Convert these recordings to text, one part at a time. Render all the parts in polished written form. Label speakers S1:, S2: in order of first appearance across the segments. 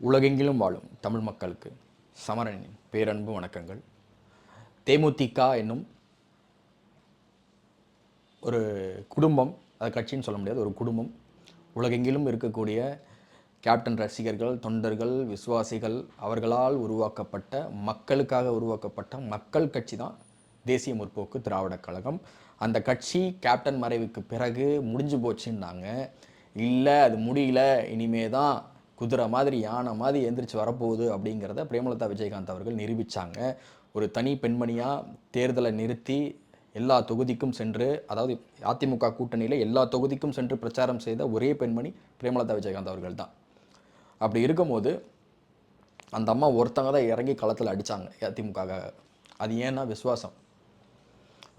S1: உலகெங்கிலும் வாழும் தமிழ் மக்களுக்கு சமரனின் பேரன்பு வணக்கங்கள். தேமுதிக என்னும் ஒரு குடும்பம், அது கட்சின்னு சொல்ல முடியாது, ஒரு குடும்பம். உலகெங்கிலும் இருக்கக்கூடிய கேப்டன் ரசிகர்கள், தொண்டர்கள், விசுவாசிகள் அவர்களால் உருவாக்கப்பட்ட, மக்களுக்காக உருவாக்கப்பட்ட மக்கள் கட்சி தான் தேசிய முற்போக்கு திராவிடக் கழகம். அந்த கட்சி கேப்டன் மறைவுக்கு பிறகு முடிஞ்சு போச்சுன்னாங்க. இல்லை, அது முடியல, இனிமே தான் குதிரை மாதிரி யானை மாதிரி எந்திரிச்சு வரப்போகுது அப்படிங்கிறத பிரேமலதா விஜயகாந்த் அவர்கள் நிரூபித்தாங்க. ஒரு தனி பெண்மணியாக தேர்தலை நிறுத்தி எல்லா தொகுதிக்கும் சென்று, அதாவது அதிமுக கூட்டணியில் எல்லா தொகுதிக்கும் சென்று பிரச்சாரம் செய்த ஒரே பெண்மணி பிரேமலதா விஜயகாந்த் அவர்கள் தான். அப்படி இருக்கும்போது அந்த அம்மா ஒருத்தங்க தான் இறங்கி களத்தில் அடித்தாங்க அதிமுக. அது ஏன்னா விசுவாசம்.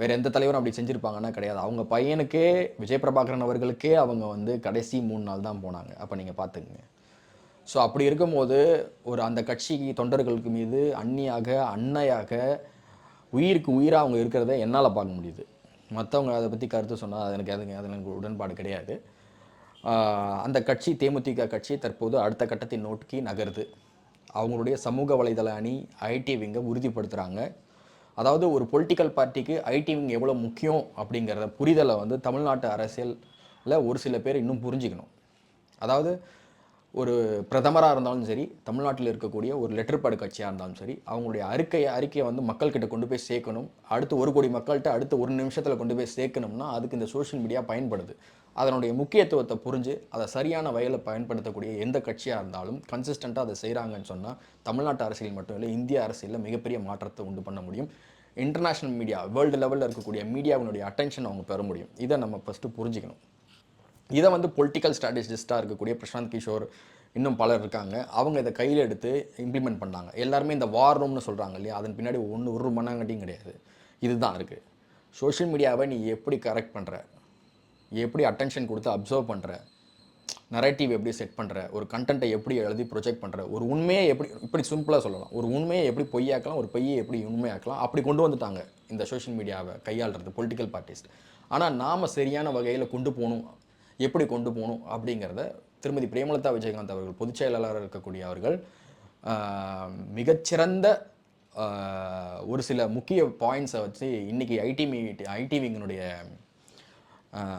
S1: வேறு எந்த தலைவரும் அப்படி செஞ்சுருப்பாங்கன்னா கிடையாது. அவங்க பையனுக்கே, விஜய் பிரபாகரன் அவர்களுக்கே அவங்க வந்து கடைசி 3 நாள் தான் போனாங்க. அப்போ நீங்கள் பார்த்துக்குங்க. ஸோ அப்படி இருக்கும்போது ஒரு அந்த கட்சி தொண்டர்களுக்கு மீது அன்னையாக உயிருக்கு உயிராக அவங்க இருக்கிறத என்னால் பார்க்க முடியுது. மற்றவங்க அதை பற்றி கருத்து சொன்னால் அது எனக்கு உடன்பாடு கிடையாது. அந்த கட்சி, தேமுதிக கட்சி தற்போது அடுத்த கட்டத்தின் நோக்கி நகருது. அவங்களுடைய சமூக வலைதள அணி ஐடி விங்கை உறுதிப்படுத்துகிறாங்க. அதாவது ஒரு பொலிட்டிக்கல் பார்ட்டிக்கு ஐடி விங் எவ்வளோ முக்கியம் அப்படிங்கிறத புரிதலை வந்து தமிழ்நாட்டு அரசியலில் ஒரு சில பேர் இன்னும் புரிஞ்சுக்கணும். அதாவது ஒரு பிரதமராக இருந்தாலும் சரி, தமிழ்நாட்டில் இருக்கக்கூடிய ஒரு லெட்டர் பேட் கட்சியாக இருந்தாலும் சரி, அவங்களுடைய அறிக்கையை வந்து மக்கள்கிட்ட கொண்டு போய் சேர்க்கணும். அடுத்து 1 கோடி மக்கள்கிட்ட அடுத்து 1 நிமிஷத்தில் கொண்டு போய் சேர்க்கணும்னா அதுக்கு இந்த சோஷியல் மீடியா பயன்படுது. அதனுடைய முக்கியத்துவத்தை புரிஞ்சு அதை சரியான வகையில் பயன்படுத்தக்கூடிய எந்த கட்சியாக இருந்தாலும் கன்சிஸ்டண்ட்டாக அதை செய்கிறாங்கன்னு சொன்னால் தமிழ்நாட்டு அரசியல் மட்டும் இல்லை, இந்திய அரசியலில் மிகப்பெரிய மாற்றத்தை உண்டு பண்ண முடியும். இன்டர்நேஷ்னல் மீடியா, வேர்ல்டு லெவலில் இருக்கக்கூடிய மீடியாவினுடைய அட்டென்ஷன் அவங்க பெற முடியும். இதை நம்ம ஃபஸ்ட்டு புரிஞ்சுக்கணும். இதை வந்து பொலிட்டிக்கல் ஸ்ட்ராட்டஜிஸ்ட்டாக இருக்கக்கூடிய பிரசாந்த் கிஷோர், இன்னும் பலர் இருக்காங்க. அவங்க இதை கையில் எடுத்து இம்ப்ளிமெண்ட் பண்ணாங்க. எல்லாருமே இந்த வார் ரூம்னு சொல்கிறாங்க இல்லையா, அதன் பின்னாடி ஒரு மண்ணாங்கட்டியும் கிடையாது. இதுதான் இருக்குது. சோஷியல் மீடியாவை நீ எப்படி கரெக்ட் பண்ணுற, எப்படி அட்டென்ஷன் கொடுத்து அப்சர்வ் பண்ணுற, நரேட்டிவ் எப்படி செட் பண்ணுற, ஒரு கண்டென்ட்டை எப்படி எழுதி ப்ரொஜெக்ட் பண்ணுற, ஒரு உண்மையை இப்படி சிம்பிளாக சொல்லலாம், ஒரு உண்மையை எப்படி பொய்யாக்கலாம், ஒரு பொய்யை எப்படி உண்மையாக்கலாம், அப்படி கொண்டு வந்துட்டாங்க இந்த சோஷியல் மீடியாவை கையாளுறது பொலிட்டிக்கல் பார்ட்டிஸ். ஆனால் நாம் சரியான வகையில் எப்படி கொண்டு போகணும் அப்படிங்கிறத திருமதி பிரேமலதா விஜயகாந்த் அவர்கள், பொதுச் செயலாளராக இருக்கக்கூடிய அவர்கள், மிகச்சிறந்த ஒரு சில முக்கிய பாயிண்ட்ஸை வச்சு இன்றைக்கி ஐடி விங்கினுடைய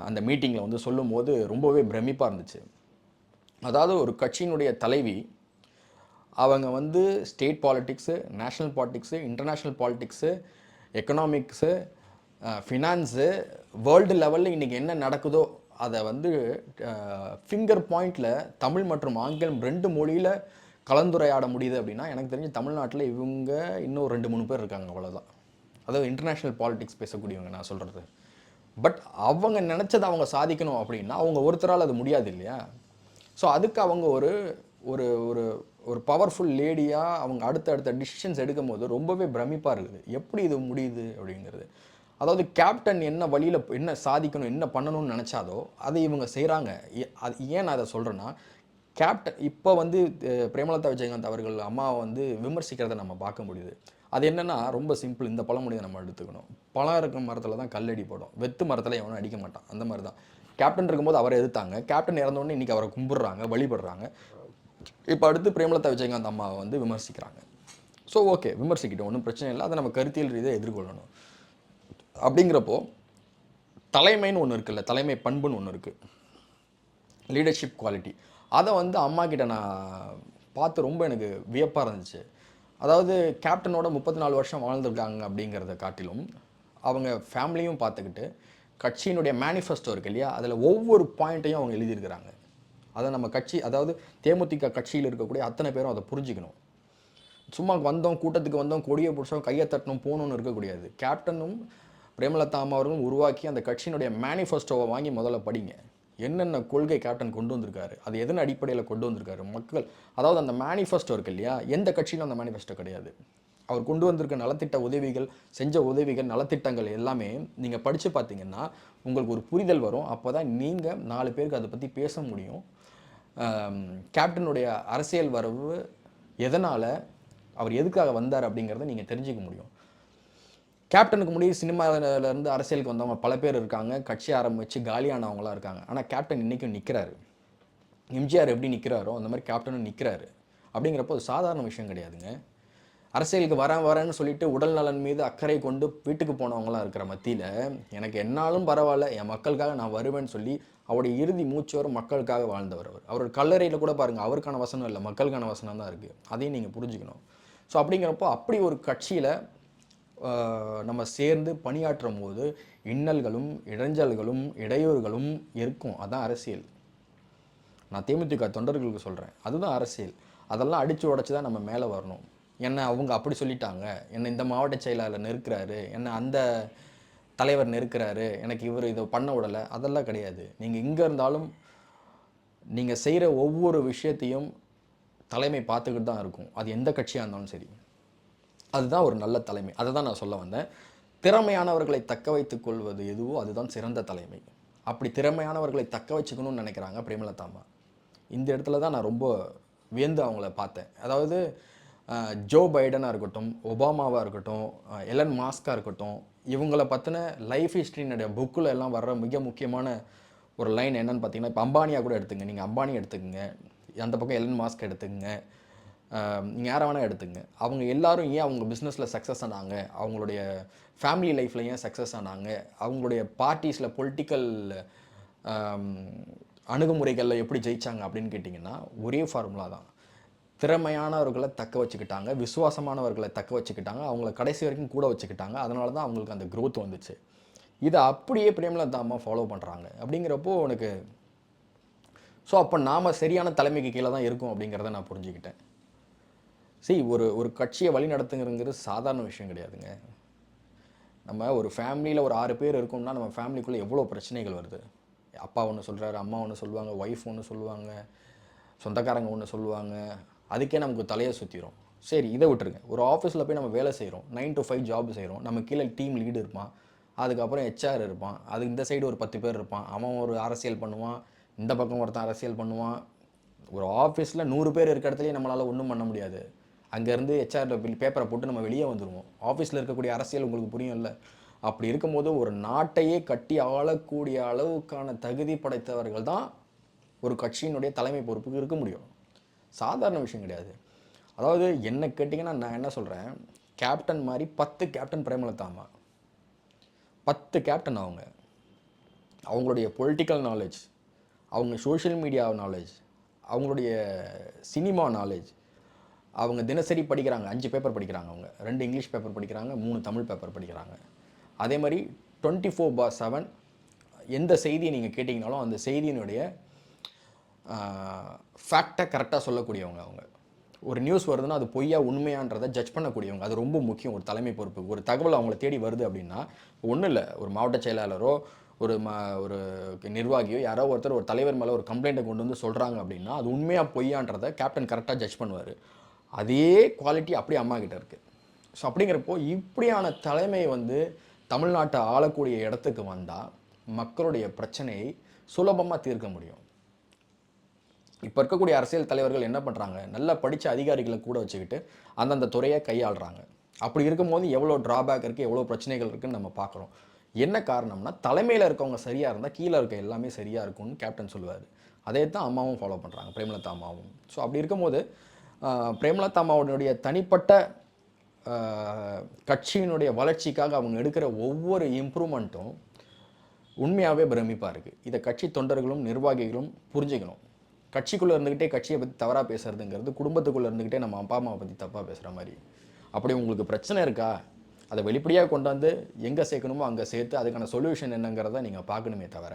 S1: அந்த மீட்டிங்கில் வந்து சொல்லும்போது ரொம்பவே பிரமிப்பாக இருந்துச்சு. அதாவது ஒரு கட்சியினுடைய தலைவி அவங்க வந்து state politics, national politics, international politics, economics, finance, world லெவலில் இன்றைக்கி என்ன நடக்குதோ அதை வந்து ஃபிங்கர் பாயிண்டில் தமிழ் மற்றும் ஆங்கிலம் 2 மொழியில் கலந்துரையாட முடியுது அப்படின்னா எனக்கு தெரிஞ்சு தமிழ்நாட்டில் இவங்க இன்னும் 2-3 பேர் இருக்காங்க, அவ்வளோதான். அதாவது இன்டர்நேஷ்னல் பாலிட்டிக்ஸ் பேசக்கூடியவங்க நான் சொல்கிறது. பட் அவங்க நினச்சதை அவங்க சாதிக்கணும் அப்படின்னா அவங்க ஒருத்தரால் அது முடியாது இல்லையா. ஸோ அதுக்கு அவங்க ஒரு ஒரு ஒரு ஒரு பவர்ஃபுல் லேடியாக அவங்க அடுத்த டிசிஷன்ஸ் எடுக்கும் போது ரொம்பவே பிரமிப்பாக இருக்குது. எப்படி இது முடியுது அப்படிங்கிறது. அதாவது கேப்டன் என்ன வழியில் என்ன சாதிக்கணும், என்ன பண்ணணும்னு நினச்சாதோ அதை இவங்க செய்கிறாங்க. அது ஏன் நான் அதை சொல்கிறேன்னா, கேப்டன் இப்போ வந்து பிரேமலதா விஜயகாந்த் அவர்கள் அம்மாவை வந்து விமர்சிக்கிறத நம்ம பார்க்க முடியுது. அது என்னென்னா ரொம்ப சிம்பிள். இந்த பழமொழியை நம்ம எடுத்துக்கணும். பழம் இருக்கிற மரத்தில் தான் கல்லடி போடும், வெத்து மரத்தில் எவனும் அடிக்க மாட்டான். அந்த மாதிரி தான் கேப்டன் இருக்கும்போது அவரை எதிர்த்தாங்க. கேப்டன் இறந்தோடனே இன்றைக்கி அவரை கும்பிட்றாங்க, வழிபடுறாங்க. இப்போ அடுத்து பிரேமலதா விஜயகாந்த் அம்மாவை வந்து விமர்சிக்கிறாங்க. ஸோ ஓகே, விமர்சிக்கிட்டோம், ஒன்றும் பிரச்சனை இல்லை. அதை நம்ம கருத்தியல் ரீதியாக எதிர்கொள்ளணும். அப்படிங்கிறப்போ தலைமைன்னு ஒன்று இருக்குல்ல, தலைமை பண்புன்னு ஒன்று இருக்குது, லீடர்ஷிப் குவாலிட்டி. அதை வந்து அம்மா கிட்ட நான் பார்த்து ரொம்ப எனக்கு வியப்பாக இருந்துச்சு. அதாவது கேப்டனோட 34 வருஷம் வாழ்ந்துருக்காங்க அப்படிங்கிறத காட்டிலும் அவங்க ஃபேமிலியும் பார்த்துக்கிட்டு கட்சியினுடைய மேனிஃபெஸ்டோ இருக்குது இல்லையா, அதில் ஒவ்வொரு பாயிண்ட்டையும் அவங்க எழுதியிருக்கிறாங்க. அதை நம்ம கட்சி, அதாவது தேமுதிக கட்சியில் இருக்கக்கூடிய அத்தனை பேரும் அதை புரிஞ்சுக்கணும். சும்மா வந்தோம், கூட்டத்துக்கு வந்தோம், கொடியை பிடிச்சோம், கையை தட்டணும், போகணுன்னு இருக்கக்கூடாது. கேப்டனும் பிரேமலதா அம்மா அவர்களும் உருவாக்கி அந்த கட்சியினுடைய மேனிஃபெஸ்டோவை வாங்கி முதல்ல படிங்க. என்னென்ன கொள்கை கேப்டன் கொண்டு வந்திருக்காரு, அது எதன் அடிப்படையில் கொண்டு வந்திருக்காரு மக்கள். அதாவது அந்த மேனிஃபெஸ்டோ இருக்குது இல்லையா, எந்த கட்சியிலும் அந்த மேனிஃபெஸ்டோ கிடையாது. அவர் கொண்டு வந்திருக்க நலத்திட்ட உதவிகள், செஞ்ச உதவிகள், நலத்திட்டங்கள் எல்லாமே நீங்கள் படித்து பார்த்தீங்கன்னா உங்களுக்கு ஒரு புரிதல் வரும். அப்போ தான் நீங்கள் 4 பேருக்கு அதை பற்றி பேச முடியும். கேப்டனுடைய அரசியல் வரவு எதனால், அவர் எதுக்காக வந்தார் அப்படிங்கிறத நீங்கள் தெரிஞ்சிக்க முடியும். கேப்டனுக்கு முன்னாடி சினிமாவிலேருந்து அரசியலுக்கு வந்தவங்க பல பேர் இருக்காங்க, கட்சி ஆரம்பித்து காலியானவங்களாம் இருக்காங்க. ஆனால் கேப்டன் இன்றைக்கும் நிற்கிறாரு. எம்ஜிஆர் எப்படி நிற்கிறாரோ அந்த மாதிரி கேப்டனும் நிற்கிறாரு. அப்படிங்கிறப்போ அது சாதாரண விஷயம் கிடையாதுங்க. அரசியலுக்கு வரேன்னு சொல்லிட்டு உடல் நலன் மீது அக்கறை கொண்டு வீட்டுக்கு போனவங்களாம் இருக்கிற மத்தியில் எனக்கு என்னாலும் பரவாயில்ல, என் மக்களுக்காக நான் வருவேன்னு சொல்லி அவருடைய இறுதி மூச்சு வரும் மக்களுக்காக வாழ்ந்தவர். அவரோட கல்லறையில் கூட பாருங்கள், அவருக்கான வசனம் இல்லை, மக்களுக்கான வசனம் தான் இருக்குது. அதையும் நீங்கள் புரிஞ்சுக்கணும். ஸோ அப்படிங்கிறப்போ அப்படி ஒரு கட்சியில் நம்ம சேர்ந்து பணியாற்றும் போது இன்னல்களும் இடைஞ்சல்களும் இடையூறுகளும் இருக்கும். அதான் அரசியல். நான் தேமுதிக தொண்டர்களுக்கு சொல்கிறேன், அதுதான் அரசியல். அதெல்லாம் அடித்து உடச்சி தான் நம்ம மேலே வரணும். என்னை அவங்க அப்படி சொல்லிட்டாங்க, என்னை இந்த மாவட்ட செயலாளர் நெருக்கிறாரு, என்னை அந்த தலைவர் நெருக்கிறாரு, எனக்கு இவர் இதை பண்ண விடலை, அதெல்லாம் கிடையாது. நீங்கள் இங்கே இருந்தாலும் நீங்கள் செய்கிற ஒவ்வொரு விஷயத்தையும் தலைமை பார்த்துக்கிட்டு தான் இருக்கும். அது எந்த கட்சியாக இருந்தாலும் சரி. அதுதான் ஒரு நல்ல தலைமை. அதை தான் நான் சொல்ல வந்தேன். திறமையானவர்களை தக்க வைத்துக் கொள்வது எதுவோ அதுதான் சிறந்த தலைமை. அப்படி திறமையானவர்களை தக்க வச்சுக்கணும்னு நினைக்கிறாங்க பிரேமலதா அம்மா. இந்த இடத்துல தான் நான் ரொம்ப வியந்து அவங்கள பார்த்தேன். அதாவது ஜோ பைடனாக இருக்கட்டும், ஒபாமாவாக இருக்கட்டும், எலன் மாஸ்காக இருக்கட்டும், இவங்கள பற்றின லைஃப் ஹிஸ்ட்ரினுடைய புக்கில் எல்லாம் வர்ற மிக முக்கியமான ஒரு லைன் என்னன்னு பார்த்தீங்கன்னா, இப்போ அம்பானியாக கூட எடுத்துங்க, நீங்கள் அம்பானி எடுத்துக்கங்க, அந்த பக்கம் எலன் மாஸ்க் எடுத்துக்கங்க, நீங்கள் யாரை வேணால் எடுத்துங்க. அவங்க எல்லாரும் ஏன் அவங்க பிஸ்னஸில் சக்ஸஸ் ஆனாங்க, அவங்களுடைய ஃபேமிலி லைஃப்பில் ஏன் சக்ஸஸ் ஆனாங்க, அவங்களுடைய பார்ட்டிஸில் பொலிட்டிக்கல் அணுகுமுறைகளில் எப்படி ஜெயித்தாங்க அப்படின்னு கேட்டிங்கன்னா, ஒரே ஃபார்முலா தான். திறமையானவர்களை தக்க வச்சுக்கிட்டாங்க, விசுவாசமானவர்களை தக்க வச்சுக்கிட்டாங்க, அவங்கள கடைசி வரைக்கும் கூட வச்சுக்கிட்டாங்க. அதனால தான் அவங்களுக்கு அந்த க்ரோத் வந்துச்சு. இதை அப்படியே பிரேமலதா அம்மா ஃபாலோ பண்ணுறாங்க. அப்படிங்கிறப்போ எனக்கு ஸோ அப்போ நாம் சரியான தலைமைக்கு கீழே தான் இருக்கும் அப்படிங்கிறத நான் புரிஞ்சுக்கிட்டேன். ஒரு கட்சியை வழி நடத்துங்கிறது சாதாரண விஷயம் கிடையாதுங்க. நம்ம ஒரு ஃபேமிலியில் ஒரு 6 பேர் இருக்கோம்னா நம்ம ஃபேமிலிக்குள்ளே எவ்வளோ பிரச்சனைகள் வருது. அப்பா ஒன்று சொல்கிறாரு, அம்மா ஒன்று சொல்லுவாங்க, ஒய்ஃப் ஒன்று சொல்லுவாங்க, சொந்தக்காரங்க ஒன்று சொல்லுவாங்க. அதுக்கே நமக்கு தலையை சுற்றிடும். சரி, இதை விட்டுருங்க. ஒரு ஆஃபீஸில் போய் நம்ம வேலை செய்கிறோம், 9 to 5 ஜாப் செய்கிறோம். நம்ம கீழே டீம் லீடு இருப்பான், அதுக்கப்புறம் ஹெச்ஆர் இருப்பான், அது இந்த சைடு ஒரு 10 பேர் இருப்பான், அவன் ஒரு அரசியல் பண்ணுவான், இந்த பக்கம் ஒருத்தன் அரசியல் பண்ணுவான். ஒரு ஆஃபீஸில் 100 பேர் இருக்க இடத்துலையே நம்மளால் ஒன்றும் பண்ண முடியாது. அங்கேருந்து ஹெச்ஆர் பேப்பரை போட்டு நம்ம வெளியே வந்துடுவோம். ஆஃபீஸில் இருக்கக்கூடிய அரசியல் உங்களுக்கு புரியும் இல்லை? அப்படி இருக்கும்போது ஒரு நாட்டையே கட்டி ஆளக்கூடிய அளவுக்கான தகுதி படைத்தவர்கள் தான் ஒரு கட்சியினுடைய தலைமை பொறுப்புக்கு இருக்க முடியும். சாதாரண விஷயம் கிடையாது. அதாவது என்ன கேட்டிங்கன்னா நான் என்ன சொல்கிறேன், கேப்டன் மாதிரி 10 கேப்டன் பிரேமலதா அம்மா. 10 கேப்டன் அவங்களுடைய பொலிட்டிக்கல் நாலேஜ், அவங்க சோஷியல் மீடியா நாலேஜ், அவங்களுடைய சினிமா நாலேஜ், அவங்க தினசரி படிக்கிறாங்க, 5 பேப்பர் படிக்கிறாங்க, அவங்க 2 இங்கிலீஷ் பேப்பர் படிக்கிறாங்க, 3 தமிழ் பேப்பர் படிக்கிறாங்க. அதே மாதிரி 24/7 எந்த செய்தியை நீங்கள் கேட்டிங்கனாலும் அந்த செய்தியினுடைய ஃபேக்டை கரெக்டாக சொல்லக்கூடியவங்க. அவங்க ஒரு நியூஸ் வருதுன்னா அது பொய்யா உண்மையான்றதை ஜட்ஜ் பண்ணக்கூடியவங்க. அது ரொம்ப முக்கியம் ஒரு தலைமை பொறுப்பு. ஒரு தகவல் அவங்கள தேடி வருது அப்படின்னா ஒன்றும் இல்லை, ஒரு மாவட்ட செயலாளரோ ஒரு நிர்வாகியோ யாரோ ஒருத்தர் ஒரு தலைவர் மேலே ஒரு கம்ப்ளைண்ட்டை கொண்டு வந்து சொல்கிறாங்க அப்படின்னா அது உண்மையாக பொய்யான்றதை கேப்டன் கரெக்டாக ஜட்ஜ் பண்ணுவார். அதே குவாலிட்டி அப்படியே அம்மா கிட்ட இருக்குது. ஸோ அப்படிங்கிறப்போ இப்படியான தலைமை தமிழ்நாட்டை ஆளக்கூடிய இடத்துக்கு வந்தால் மக்களுடைய பிரச்சனையை சுலபமாக தீர்க்க முடியும். இப்போ இருக்கக்கூடிய அரசியல் தலைவர்கள் என்ன பண்ணுறாங்க, நல்லா படித்த அதிகாரிகளை கூட வச்சுக்கிட்டு அந்தந்த துறையை கையாளுறாங்க. அப்படி இருக்கும்போது எவ்வளோ ட்ராபேக் இருக்குது, எவ்வளோ பிரச்சனைகள் இருக்குதுன்னு நம்ம பார்க்குறோம். என்ன காரணம்னா தலைமையில் இருக்கவங்க சரியாக இருந்தால் கீழே இருக்க எல்லாமே சரியாக இருக்கும்னு கேப்டன் சொல்லுவார். அதே தான் அம்மாவும் ஃபாலோ பண்ணுறாங்க, பிரேமலதா அம்மாவும். ஸோ அப்படி இருக்கும்போது பிரேமலதா அம்மாவுடைய தனிப்பட்ட கட்சியினுடைய வளர்ச்சிக்காக அவங்க எடுக்கிற ஒவ்வொரு இம்ப்ரூவ்மெண்ட்டும் உண்மையாகவே பிரமிப்பாக இருக்குது. இதை கட்சி தொண்டர்களும் நிர்வாகிகளும் புரிஞ்சுக்கணும். கட்சிக்குள்ளே இருந்துக்கிட்டே கட்சியை பற்றி தவறாக பேசுகிறதுங்கிறது குடும்பத்துக்குள்ளே இருந்துக்கிட்டே நம்ம அப்பா அம்மாவை பற்றி தப்பாக பேசுகிற மாதிரி. அப்படி உங்களுக்கு பிரச்சனை இருக்கா, அதை வெளிப்படையாக கொண்டாந்து எங்கே சேர்க்கணுமோ அங்கே சேர்த்து அதுக்கான சொல்யூஷன் என்னங்கிறத நீங்கள் பார்க்கணுமே தவிர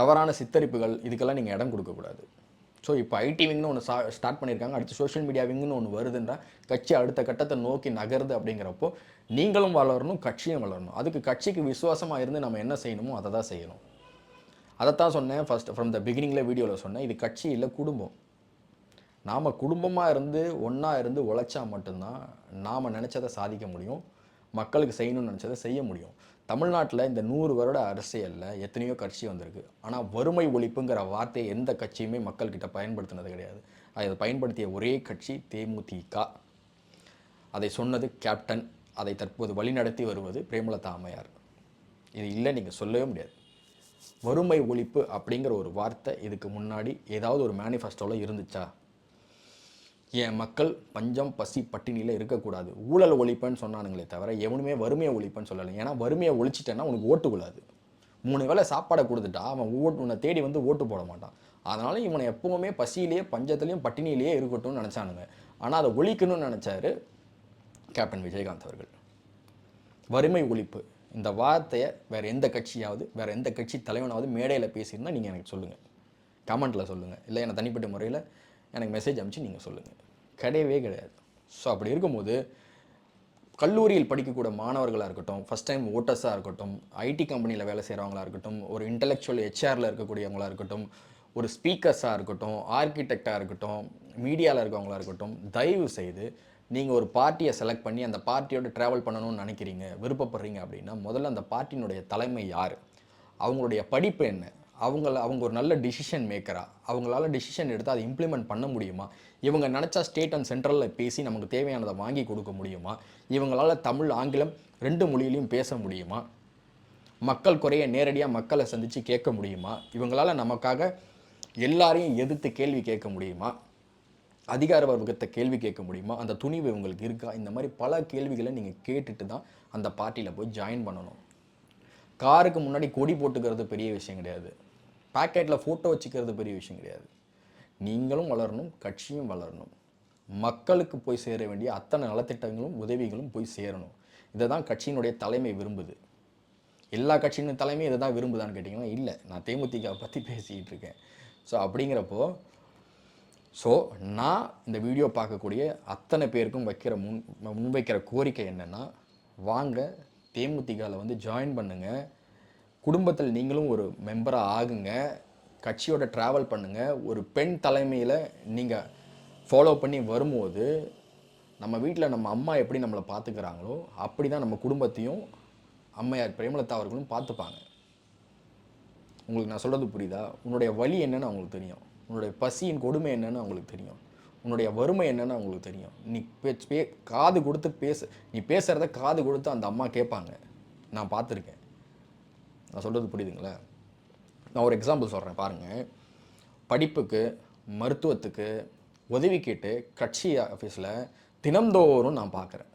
S1: தவறான சித்தரிப்புகள் இதுக்கெல்லாம் நீங்கள் இடம் கொடுக்கக்கூடாது. ஸோ இப்போ ஐடி விங்னு ஒன்று ஸ்டார்ட் பண்ணியிருக்காங்க, அடுத்து சோஷியல் மீடியா விங்னு ஒன்று வருதுன்றா கட்சி அடுத்த கட்டத்தை நோக்கி நகருது. அப்படிங்கிறப்போ நீங்களும் வளரணும், கட்சியும் வளரணும். அதுக்கு கட்சிக்கு விசுவாசமாக இருந்து நம்ம என்ன செய்யணுமோ அதை தான் செய்யணும். அதைத்தான் சொன்னேன் ஃபஸ்ட் ஃப்ரம் த பிகினிங்கில் வீடியோவில் சொன்னேன். இது கட்சி இல்லை, குடும்பம். நாம் குடும்பமாக இருந்து ஒன்றா இருந்து உழைச்சா மட்டும்தான் நாம் நினச்சதை சாதிக்க முடியும், மக்களுக்கு செய்யணும்னு நினச்சதை செய்ய முடியும். தமிழ்நாட்டில் இந்த 100 வருட அரசியலில் எத்தனையோ கட்சி வந்திருக்கு. ஆனால் வறுமை ஒழிப்புங்கிற வார்த்தையை எந்த கட்சியுமே மக்கள்கிட்ட பயன்படுத்தினது கிடையாது. அதை பயன்படுத்திய ஒரே கட்சி தேமுதிக. அதை சொன்னது கேப்டன், அதை தற்போது வழிநடத்தி வருவது பிரேமலதா அம்மையார். இது இல்லை நீங்கள் சொல்லவே முடியாது. வறுமை ஒழிப்பு அப்படிங்கிற ஒரு வார்த்தை இதுக்கு முன்னாடி ஏதாவது ஒரு மேனிஃபெஸ்டோவில் இருந்துச்சா? என் மக்கள் பஞ்சம் பசி பட்டினியில் இருக்கக்கூடாது, ஊழல் ஒழிப்புன்னு சொன்னானுங்களே தவிர எவனுமே வறுமையை ஒழிப்புன்னு சொல்லலை. ஏன்னா வறுமையை ஒழிச்சிட்டேன்னா உனக்கு ஓட்டு கொள்ளாது. 3 வேளை சாப்பாடை கொடுத்துட்டா அவன் உன்னை தேடி வந்து ஓட்டு போட மாட்டான். அதனால் இவனை எப்போவுமே பசியிலேயே பஞ்சத்துலேயும் பட்டினியிலேயே இருக்கட்டும்னு நினச்சானுங்க. ஆனால் அதை ஒழிக்கணும்னு நினச்சாரு கேப்டன் விஜயகாந்த் அவர்கள். வறுமை ஒழிப்பு இந்த வார்த்தையை வேறு எந்த கட்சியாவது வேறு எந்த கட்சி தலைவனாவது மேடையில் பேசியிருந்தால் நீங்கள் எனக்கு சொல்லுங்கள், கமெண்ட்டில் சொல்லுங்கள், இல்லை எனக்கு தனிப்பட்ட முறையில் எனக்கு மெசேஜ் அனுப்பிச்சு நீங்கள் சொல்லுங்கள். கிடையவே கிடையாது. ஸோ அப்படி இருக்கும்போது கல்லூரியில் படிக்கக்கூடிய மாணவர்களாக இருக்கட்டும், ஃபஸ்ட் டைம் ஓட்டர்ஸாக இருக்கட்டும், ஐடி கம்பெனியில் வேலை செய்கிறவங்களா இருக்கட்டும், ஒரு இன்டெலெக்சுவல் ஹெச்ஆரில் இருக்கக்கூடியவங்களா இருக்கட்டும், ஒரு ஸ்பீக்கர்ஸாக இருக்கட்டும், ஆர்கிடெக்டாக இருக்கட்டும், மீடியாவில் இருக்கவங்களா இருக்கட்டும், தயவு செய்து நீங்கள் ஒரு பார்ட்டியை செலக்ட் பண்ணி அந்த பார்ட்டியோட ட்ராவல் பண்ணணும்னு நினைக்கிறீங்க, விருப்பப்படுறீங்க அப்படின்னா முதல்ல அந்த பார்ட்டியினுடைய தலைமை யார், அவங்களுடைய படிப்பு என்ன, அவங்க ஒரு நல்ல டிசிஷன் மேக்கரா, அவங்களால டிசிஷன் எடுத்து அதை இம்ப்ளிமெண்ட் பண்ண முடியுமா, இவங்க நினச்சா ஸ்டேட் அண்ட் சென்ட்ரலில் பேசி நமக்கு தேவையானதை வாங்கி கொடுக்க முடியுமா, இவங்களால தமிழ் ஆங்கிலம் 2 மொழியிலையும் பேச முடியுமா, மக்கள் குறைய நேரடியாக மக்களை சந்தித்து கேட்க முடியுமா, இவங்களால நமக்காக எல்லாரையும் எதிர்த்து கேள்வி கேட்க முடியுமா, அதிகார வர்க்கத்தை கேள்வி கேட்க முடியுமா, அந்த துணிவு இவங்களுக்கு இருக்கா, இந்த மாதிரி பல கேள்விகளை நீங்கள் கேட்டுட்டு தான் அந்த பார்ட்டியில் போய் ஜாயின் பண்ணணும். காருக்கு முன்னாடி கொடி போட்டுக்கிறது பெரிய விஷயம் கிடையாது, பேக்கெட்டில் ஃபோட்டோ வச்சுக்கிறது பெரிய விஷயம் கிடையாது. நீங்களும் வளரணும், கட்சியும் வளரணும், மக்களுக்கு போய் சேர வேண்டிய அத்தனை நலத்திட்டங்களும் உதவிகளும் போய் சேரணும். இதை தான் கட்சியினுடைய தலைமை விரும்புது. எல்லா கட்சியின் தலைமையும் இதை தான் விரும்புதான்னு கேட்டிங்கன்னா இல்லை, நான் தேமுதிக பற்றி பேசிக்கிட்டு இருக்கேன். ஸோ அப்படிங்கிறப்போ நான் இந்த வீடியோ பார்க்கக்கூடிய அத்தனை பேருக்கும் முன்வைக்கிற கோரிக்கை என்னென்னா, வாங்க தேமுதிகவில் வந்து ஜாயின் பண்ணுங்கள், குடும்பத்தில் நீங்களும் ஒரு மெம்பராக ஆகுங்க, கட்சியோட ட்ராவல் பண்ணுங்கள். ஒரு பெண் தலைமையில் நீங்கள் ஃபாலோ பண்ணி வரும்போது நம்ம வீட்டில் நம்ம அம்மா எப்படி நம்மளை பார்த்துக்கிறாங்களோ அப்படி தான் நம்ம குடும்பத்தையும் அம்மையார் பிரேமலதா அவர்களும் பார்த்துப்பாங்க. உங்களுக்கு நான் சொல்கிறது புரியுதா? உன்னுடைய வலி என்னன்னு அவங்களுக்கு தெரியும், உன்னுடைய பசியின் கொடுமை என்னன்னு அவங்களுக்கு தெரியும், உன்னுடைய வறுமை என்னன்னு அவங்களுக்கு தெரியும். நீ காது கொடுத்து நீ பேசுகிறத காது கொடுத்து அந்த அம்மா கேட்பாங்க. நான் பார்த்துருக்கேன். நான் சொல்கிறது புரியுதுங்களா? நான் ஒரு எக்ஸாம்பிள் சொல்கிறேன் பாருங்கள். படிப்புக்கு மருத்துவத்துக்கு உதவி கேட்டு கட்சி ஆஃபீஸில் தினம்தோறும் நான் பார்க்குறேன்.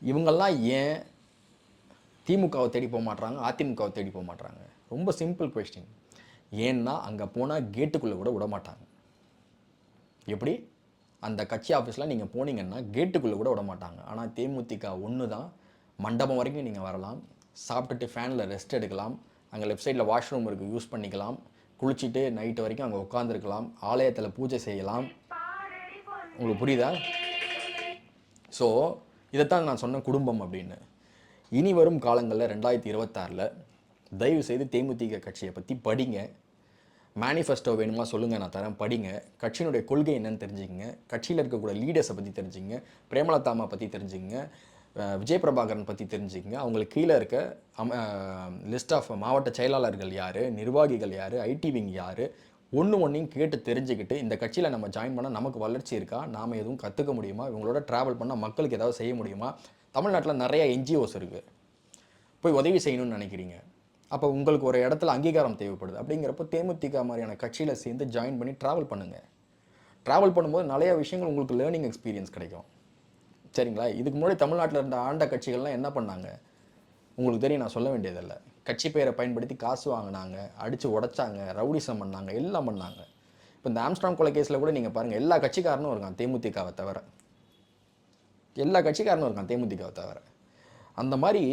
S1: இவங்கெல்லாம் ஏன் திமுகவை தேடி போக மாட்றாங்க, அதிமுகவை தேடி போக மாட்றாங்க? ரொம்ப சிம்பிள் கொஸ்டின். ஏன்னா அங்கே போனால் கேட்டுக்குள்ளே கூட விட மாட்டாங்க. எப்படி? அந்த கட்சி ஆஃபீஸில் நீங்கள் போனீங்கன்னா கேட்டுக்குள்ளே கூட விட மாட்டாங்க. ஆனால் தேமுதிக ஒன்று தான், மண்டபம் வரைக்கும் நீங்கள் வரலாம், சாப்பிட்டுட்டு ஃபேனில் ரெஸ்ட் எடுக்கலாம், அங்கே லெஃப்ட் சைடில் வாஷ்ரூம் இருக்குது யூஸ் பண்ணிக்கலாம், குளிச்சுட்டு நைட்டு வரைக்கும் அங்கே உட்காந்துருக்கலாம், ஆலயத்தில் பூஜை செய்யலாம். உங்களுக்கு புரியுதா? ஸோ இதைத்தான் நான் சொன்ன குடும்பம் அப்படின்னு. இனி வரும் காலங்களில் 2026 தயவு செய்து தேமுதிக கட்சியை பற்றி படிங்க. மேனிஃபெஸ்டோ வேணுமா சொல்லுங்கள், நான் தரேன், படிங்க. கட்சியினுடைய கொள்கை என்னன்னு தெரிஞ்சுக்கங்க, கட்சியில் இருக்கக்கூடிய லீடர்ஸை பற்றி தெரிஞ்சுங்க, பிரேமலதா அம்மா பற்றி தெரிஞ்சுங்க, விஜய் பிரபாகரன் பற்றி தெரிஞ்சுக்கங்க. அவங்களுக்கு கீழே இருக்க லிஸ்ட் ஆஃப் மாவட்ட செயலாளர்கள் யார், நிர்வாகிகள் யார், ஐடி விங் யார், ஒன்றையும் கேட்டு தெரிஞ்சுக்கிட்டு இந்த கட்சியில் நம்ம ஜாயின் பண்ணால் நமக்கு வளர்ச்சி இருக்கா, நாம் எதுவும் கற்றுக்க முடியுமா, இவங்களோட ட்ராவல் பண்ணால் மக்களுக்கு ஏதாவது செய்ய முடியுமா. தமிழ்நாட்டில் நிறைய என்ஜிஓஸ் இருக்குது, போய் உதவி செய்யணும்னு நினைக்கிறீங்க, அப்போ உங்களுக்கு ஒரு இடத்துல அங்கீகாரம் தேவைப்படுது. அப்படிங்கிறப்போ தேமுதிக மாதிரியான கட்சியில் சேர்ந்து ஜாயின் பண்ணி ட்ராவல் பண்ணுங்கள். ட்ராவல் பண்ணும்போது நிறைய விஷயங்கள் உங்களுக்கு லேர்னிங் எக்ஸ்பீரியன்ஸ் கிடைக்கும். சரிங்களா? இதுக்கு முன்னாடி தமிழ்நாட்டில் இருந்த ஆண்ட கட்சிகள்லாம் என்ன பண்ணாங்க உங்களுக்கு தெரியும், நான் சொல்ல வேண்டியதில்லை. கட்சி பெயரை பயன்படுத்தி காசு வாங்கினாங்க, அடித்து உடைச்சாங்க, ரவுடிசம் பண்ணாங்க, எல்லாம் பண்ணாங்க. இப்போ இந்த ஆம்ஸ்ட்ராங் கொலை கேஸில் கூட நீங்கள் பாருங்கள், எல்லா கட்சிக்காரனும் இருக்கான் தேமுதிகவை தவிர. அந்த மாதிரி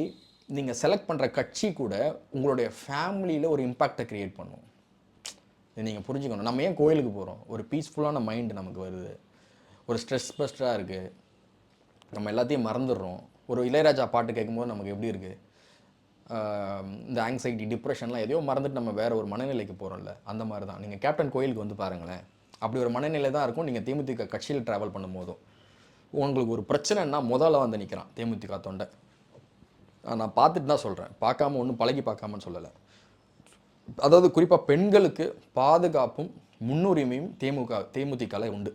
S1: நீங்கள் செலக்ட் பண்ணுற கட்சி கூட உங்களுடைய ஃபேமிலியில் ஒரு இம்பேக்டை க்ரியேட் பண்ணும். இதை நீங்கள் புரிஞ்சுக்கணும். நம்ம ஏன் கோயிலுக்கு போகிறோம்? ஒரு பீஸ்ஃபுல்லான மைண்டு நமக்கு வருது, ஒரு ஸ்ட்ரெஸ் பஸ்டராக இருக்குது, நம்ம எல்லாத்தையும் மறந்துடுறோம். ஒரு இளையராஜா பாட்டு கேட்கும்போது நமக்கு எப்படி இருக்குது, இந்த ஆங்ஸைட்டி டிப்ரெஷன்லாம் எதையோ மறந்துட்டு நம்ம வேறு ஒரு மனநிலைக்கு போகிறோம்ல, அந்த மாதிரி தான். நீங்கள் கேப்டன் கோயிலுக்கு வந்து பாருங்களேன், அப்படி ஒரு மனநிலை தான் இருக்கும். நீங்கள் தேமுதிக கட்சியில் ட்ராவல் பண்ணும்போதும் உங்களுக்கு ஒரு பிரச்சனைன்னா முதல்ல வந்து நிற்கிறான் தேமுதிக தொண்டை. நான் பார்த்துட்டு தான் சொல்கிறேன், பார்க்காம ஒன்றும் பழகி பார்க்காமன்னு சொல்லலை. அதாவது குறிப்பாக பெண்களுக்கு பாதுகாப்பும் முன்னுரிமையும் தேமுதிகவில் உண்டு.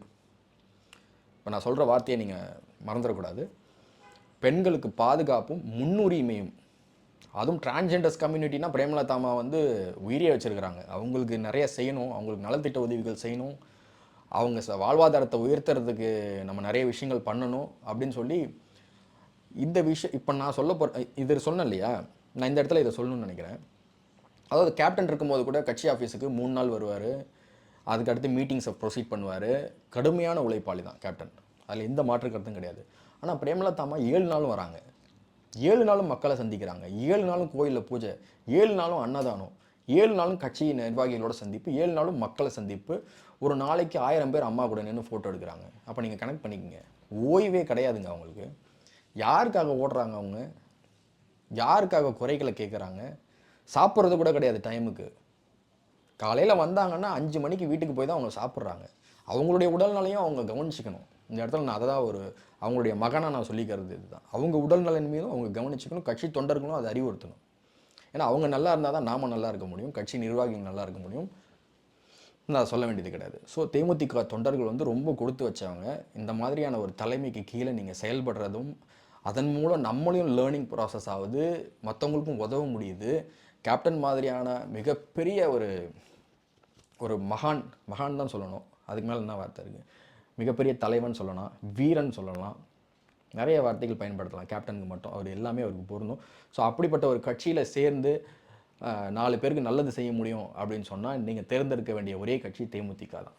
S1: இப்போ நான் சொல்கிற வார்த்தையை நீங்கள் மறந்துடக்கூடாது. பெண்களுக்கு பாதுகாப்பும் முன்னுரிமையும் அதுவும் டிரான்ஸ்ஜெண்டர்ஸ் கம்யூனிட்டினா பிரேமலதா அம்மா வந்து உயிரியே வச்சுருக்கிறாங்க. அவங்களுக்கு நிறைய செய்யணும், அவங்களுக்கு நலத்திட்ட உதவிகள் செய்யணும், அவங்க வாழ்வாதாரத்தை உயர்த்துறதுக்கு நம்ம நிறைய விஷயங்கள் பண்ணணும் அப்படின்னு சொல்லி இந்த விஷயம் இப்போ நான் சொல்ல இது சொன்னேன் இல்லையா, நான் இந்த இடத்துல இதை சொல்லணும்னு நினைக்கிறேன். அதாவது கேப்டன் இருக்கும்போது கூட கட்சி ஆஃபீஸுக்கு 3 நாள் வருவார், அதுக்கடுத்து மீட்டிங்ஸை ப்ரொசீட் பண்ணுவார். கடுமையான உழைப்பாளி தான் கேப்டன், அதில் எந்த மாற்று கருத்தும் கிடையாது. ஆனால் பிரேமலதா அம்மா 7 நாளும் வராங்க, 7 நாளும் மக்களை சந்திக்கிறாங்க, 7 நாளும் கோயிலில் பூஜை, 7 நாளும் அன்னதானம், 7 நாளும் கட்சி நிர்வாகிகளோட சந்திப்பு, 7 நாளும் மக்களை சந்திப்பு, ஒரு நாளைக்கு 1000 பேர் அம்மா கூட நின்று ஃபோட்டோ எடுக்கிறாங்க. அப்போ நீங்கள் கனெக்ட் பண்ணிக்கோங்க, ஓய்வே கிடையாதுங்க அவங்களுக்கு. யாருக்காக ஓடுறாங்க அவங்க, யாருக்காக குறைகளை கேட்குறாங்க, சாப்பிட்றது கூட கிடையாது டைமுக்கு. காலையில் வந்தாங்கன்னா 5 மணிக்கு வீட்டுக்கு போய் தான் அவங்க சாப்பிட்றாங்க. அவங்களுடைய உடல்நிலையும் அவங்க கவனிச்சிக்கணும். இந்த இடத்துல நான் அதை தான் அவங்களுடைய மகனாக நான் சொல்லிக்கிறது இதுதான். அவங்க உடல்நலன் மீதும் அவங்க கவனிச்சிக்கணும், கட்சி தொண்டர்களும் அதை அறிவுறுத்தணும். ஏன்னா அவங்க நல்லா இருந்தால் தான் நாம நல்லா இருக்க முடியும், கட்சி நிர்வாகிகள் நல்லா இருக்க முடியும். நான் சொல்ல வேண்டியது கிடையாது. ஸோ தேமுதிக தொண்டர்கள் வந்து ரொம்ப கொடுத்து வச்சவங்க. இந்த மாதிரியான ஒரு தலைமைக்கு கீழே நீங்கள் செயல்படுறதும், அதன் மூலம் நம்மளையும் லேர்னிங் ப்ராசஸ் ஆகுது, மற்றவங்களுக்கும் உதவ முடியுது. கேப்டன் மாதிரியான மிகப்பெரிய ஒரு மகான் தான் சொல்லணும், அதுக்கு மேலே என்ன வார்த்தை இருக்குது, மிகப்பெரிய தலைவன் சொல்லலாம், வீரன் சொல்லலாம், நிறைய வார்த்தைகள் பயன்படுத்தலாம் கேப்டனுக்கு மட்டும். அவர் எல்லாமே அவருக்கு பொருந்தும். ஸோ அப்படிப்பட்ட ஒரு கட்சியில் சேர்ந்து 4 பேருக்கு நல்லது செய்ய முடியும் அப்படின்னு சொன்னால் நீங்கள் தேர்ந்தெடுக்க வேண்டிய ஒரே கட்சி தேமுதிக தான்.